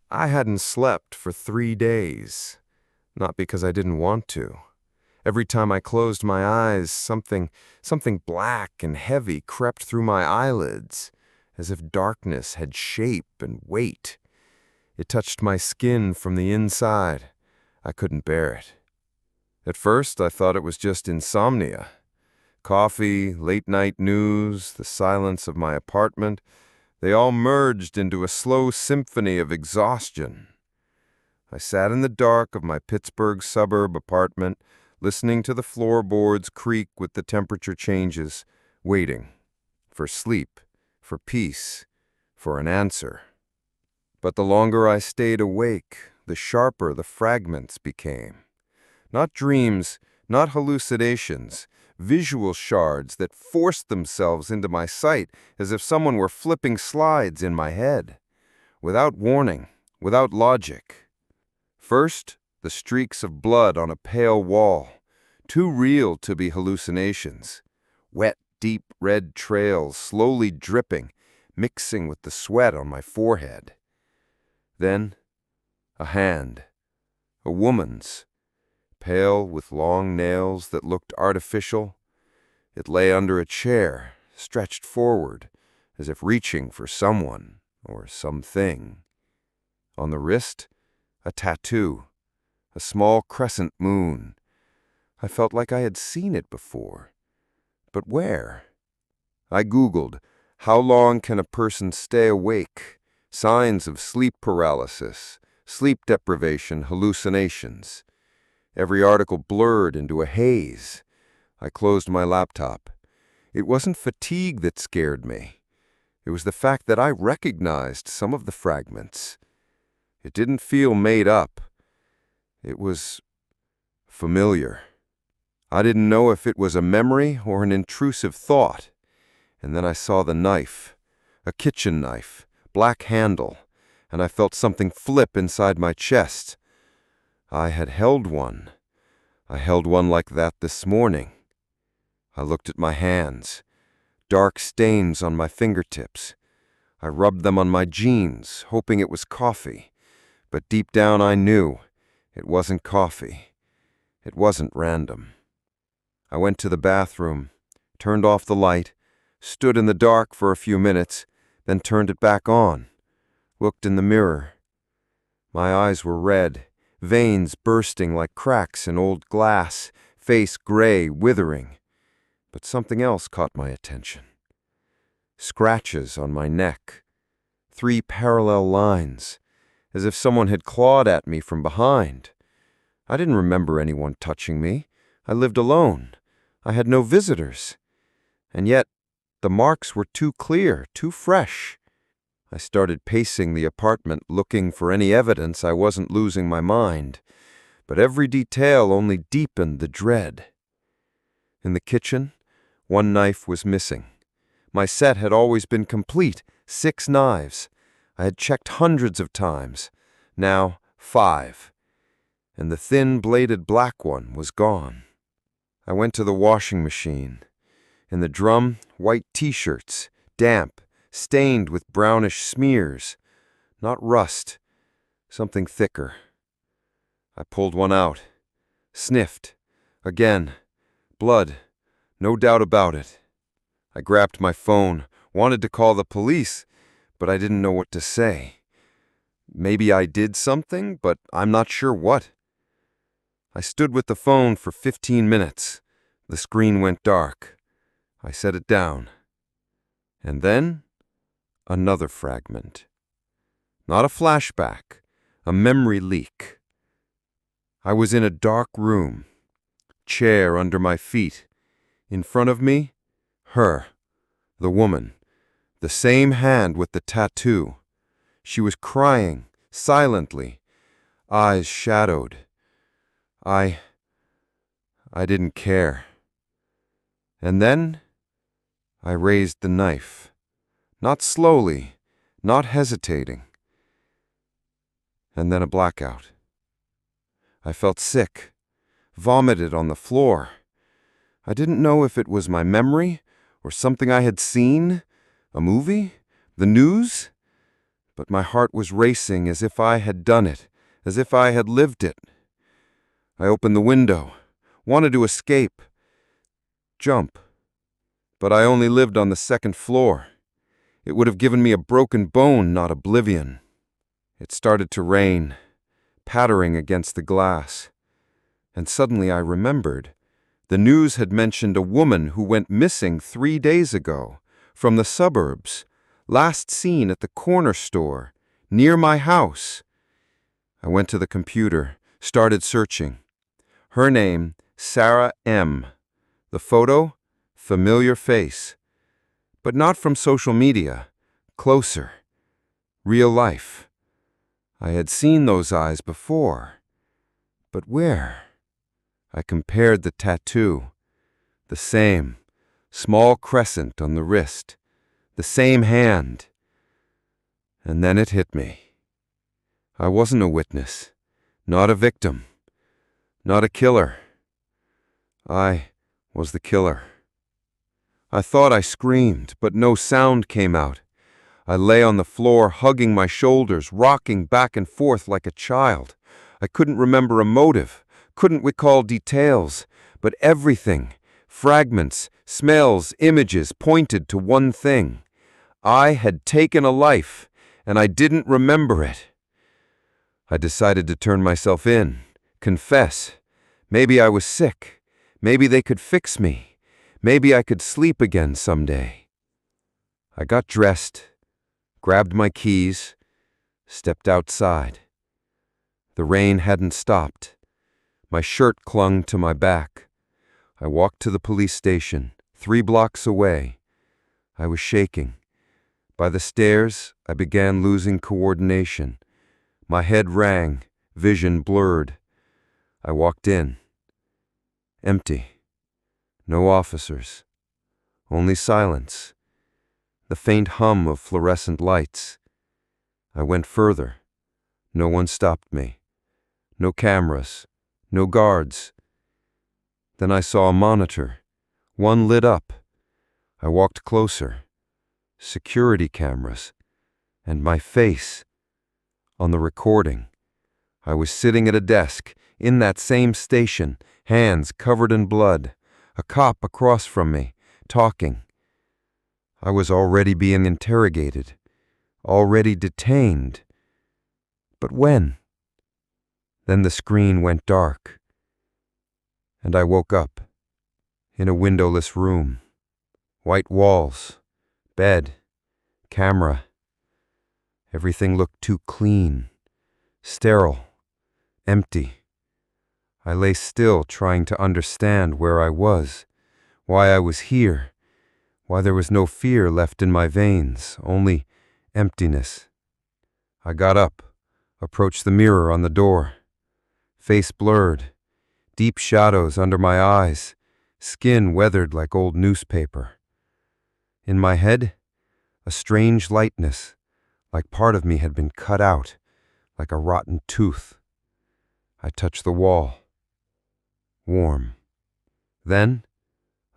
I hadn't slept for 3 days, not because I didn't want to. Every time I closed my eyes, something black and heavy crept through my eyelids, as if darkness had shape and weight. It touched my skin from the inside. I couldn't bear it. At first, I thought it was just insomnia. Coffee, late-night news, the silence of my apartment, they all merged into a slow symphony of exhaustion. I sat in the dark of my Pittsburgh suburb apartment, listening to the floorboards creak with the temperature changes, waiting for sleep, for peace, for an answer. But the longer I stayed awake, the sharper the fragments became. Not dreams, not hallucinations, visual shards that forced themselves into my sight as if someone were flipping slides in my head. Without warning, without logic. First, the streaks of blood on a pale wall, too real to be hallucinations. Wet, deep red trails slowly dripping, mixing with the sweat on my forehead. Then, a hand, a woman's, pale with long nails that looked artificial. It lay under a chair, stretched forward, as if reaching for someone or something. On the wrist, a tattoo, a small crescent moon. I felt like I had seen it before. But where? I Googled, how long can a person stay awake? Signs of sleep paralysis, sleep deprivation, hallucinations. Every article blurred into a haze. I closed my laptop. It wasn't fatigue that scared me. It was the fact that I recognized some of the fragments. It didn't feel made up. It was familiar. I didn't know if it was a memory or an intrusive thought. And then I saw the knife, a kitchen knife, black handle, and I felt something flip inside my chest. I had held one. I held one like that this morning. I looked at my hands, dark stains on my fingertips. I rubbed them on my jeans, hoping it was coffee. But deep down I knew it wasn't coffee. It wasn't random. I went to the bathroom, turned off the light, stood in the dark for a few minutes, then turned it back on, looked in the mirror. My eyes were red, veins bursting like cracks in old glass, face gray, withering. But something else caught my attention. Scratches on my neck, 3 parallel lines, as if someone had clawed at me from behind. I didn't remember anyone touching me. I lived alone. I had no visitors. And yet, the marks were too clear, too fresh. I started pacing the apartment, looking for any evidence I wasn't losing my mind. But every detail only deepened the dread. In the kitchen, 1 knife was missing. My set had always been complete, 6 knives. I had checked hundreds of times. Now, 5. And the thin-bladed black one was gone. I went to the washing machine. In the drum, white T-shirts, damp, stained with brownish smears. Not rust, something thicker. I pulled one out, sniffed. Again, blood, no doubt about it. I grabbed my phone, wanted to call the police, but I didn't know what to say. Maybe I did something, but I'm not sure what. I stood with the phone for 15 minutes. The screen went dark. I set it down. And then, another fragment. Not a flashback, a memory leak. I was in a dark room, chair under my feet. In front of me, her, the woman, the same hand with the tattoo. She was crying, silently, eyes shadowed. I didn't care. And then, I raised the knife. Not slowly, not hesitating. And then a blackout. I felt sick, vomited on the floor. I didn't know if it was my memory or something I had seen, a movie, the news. but my heart was racing as if I had done it, as if I had lived it. I opened the window, wanted to escape, jump, but I only lived on the second floor. It would have given me a broken bone, not oblivion. It started to rain, pattering against the glass. And suddenly I remembered. The news had mentioned a woman who went missing 3 days ago, from the suburbs, last seen at the corner store, near my house. I went to the computer, started searching. Her name, Sarah M. The photo, familiar face. But not from social media, closer, real life. I had seen those eyes before, but where? I compared the tattoo, the same, small crescent on the wrist, the same hand. And then it hit me. I wasn't a witness, not a victim, not a killer. I was the killer. I thought I screamed, but no sound came out. I lay on the floor, hugging my shoulders, rocking back and forth like a child. I couldn't remember a motive, couldn't recall details, but everything, fragments, smells, images, pointed to one thing. I had taken a life, and I didn't remember it. I decided to turn myself in, confess. Maybe I was sick. Maybe they could fix me. Maybe I could sleep again someday. I got dressed, grabbed my keys, stepped outside. The rain hadn't stopped. My shirt clung to my back. I walked to the police station, 3 blocks away. I was shaking. By the stairs, I began losing coordination. My head rang, vision blurred. I walked in. Empty. No officers. Only silence. The faint hum of fluorescent lights. I went further. No one stopped me. No cameras. No guards. Then I saw a monitor. One lit up. I walked closer. Security cameras. And my face. On the recording. I was sitting at a desk, in that same station, hands covered in blood. A cop across from me, talking. I was already being interrogated, already detained. But when? Then the screen went dark, and I woke up in a windowless room. White walls, bed, camera. Everything looked too clean, sterile, empty. I lay still, trying to understand where I was, why I was here, why there was no fear left in my veins, only emptiness. I got up, approached the mirror on the door. Face blurred, deep shadows under my eyes, skin weathered like old newspaper. In my head, a strange lightness, like part of me had been cut out, like a rotten tooth. I touched the wall. Warm. Then,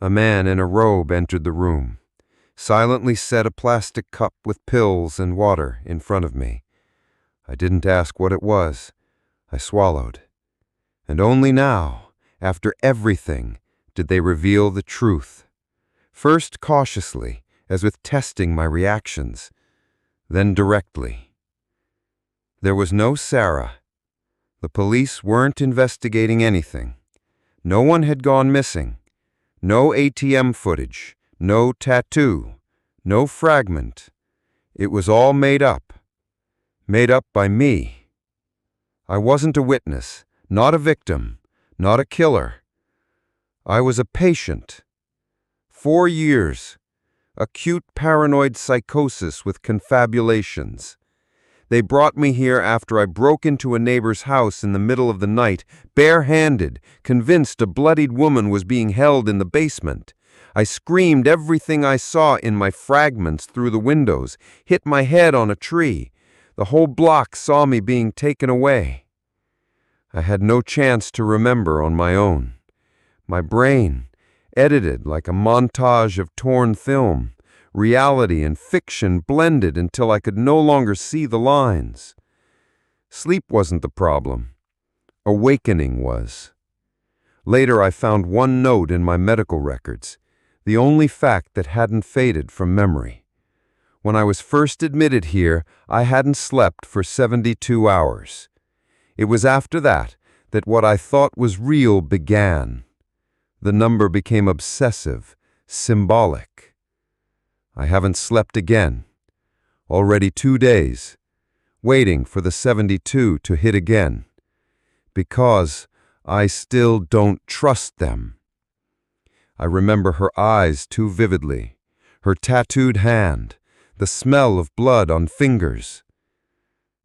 a man in a robe entered the room, silently set a plastic cup with pills and water in front of me. I didn't ask what it was. I swallowed. And only now, after everything, did they reveal the truth. First cautiously, as with testing my reactions, then directly. There was no Sarah. The police weren't investigating anything. No one had gone missing. No ATM footage. No tattoo. No fragment. It was all made up. Made up by me. I wasn't a witness, not a victim, not a killer. I was a patient. 4 years. Acute paranoid psychosis with confabulations. They brought me here after I broke into a neighbor's house in the middle of the night, bare-handed, convinced a bloodied woman was being held in the basement. I screamed everything I saw in my fragments through the windows, hit my head on a tree. The whole block saw me being taken away. I had no chance to remember on my own. My brain, edited like a montage of torn film, reality and fiction blended until I could no longer see the lines. Sleep wasn't the problem. Awakening was. Later, I found one note in my medical records, the only fact that hadn't faded from memory. When I was first admitted here, I hadn't slept for 72 hours. It was after that what I thought was real began. The number became obsessive, symbolic. I haven't slept again. Already 2 days, waiting for the 72 to hit again. Because I still don't trust them. I remember her eyes too vividly, her tattooed hand, the smell of blood on fingers.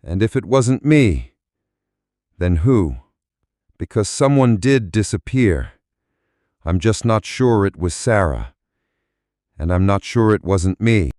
And if it wasn't me, then who? Because someone did disappear. I'm just not sure it was Sarah. And I'm not sure it wasn't me.